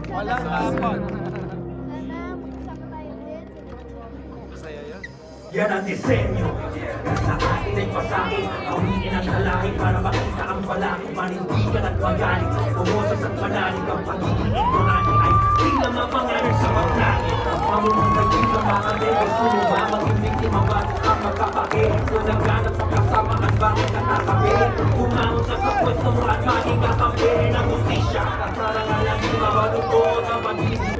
Walang hapon. Yan ang disenyo sa atin ay pasakit. Awiin ang lalaki para makita ang balakid. Manindigan at magaling, umosas at manalig. Ang pagiging ignorante ay di na mapangalan sa maglangit. Mamumungay din sa mga negos, sumuma maging biktima ba ang magkapakit. Kung nagganap sa kasama at bakit nakakabi, umangon sa kapwesto mo at maging kakampi ng justisya. At marangalan di mabalugod ang pag-ibig.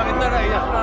Kita na iyak na.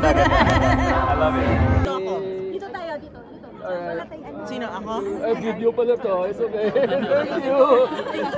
I love it. Dito tayo, dito. Alright. Sino ako? Video pala to. It's okay. Thank you.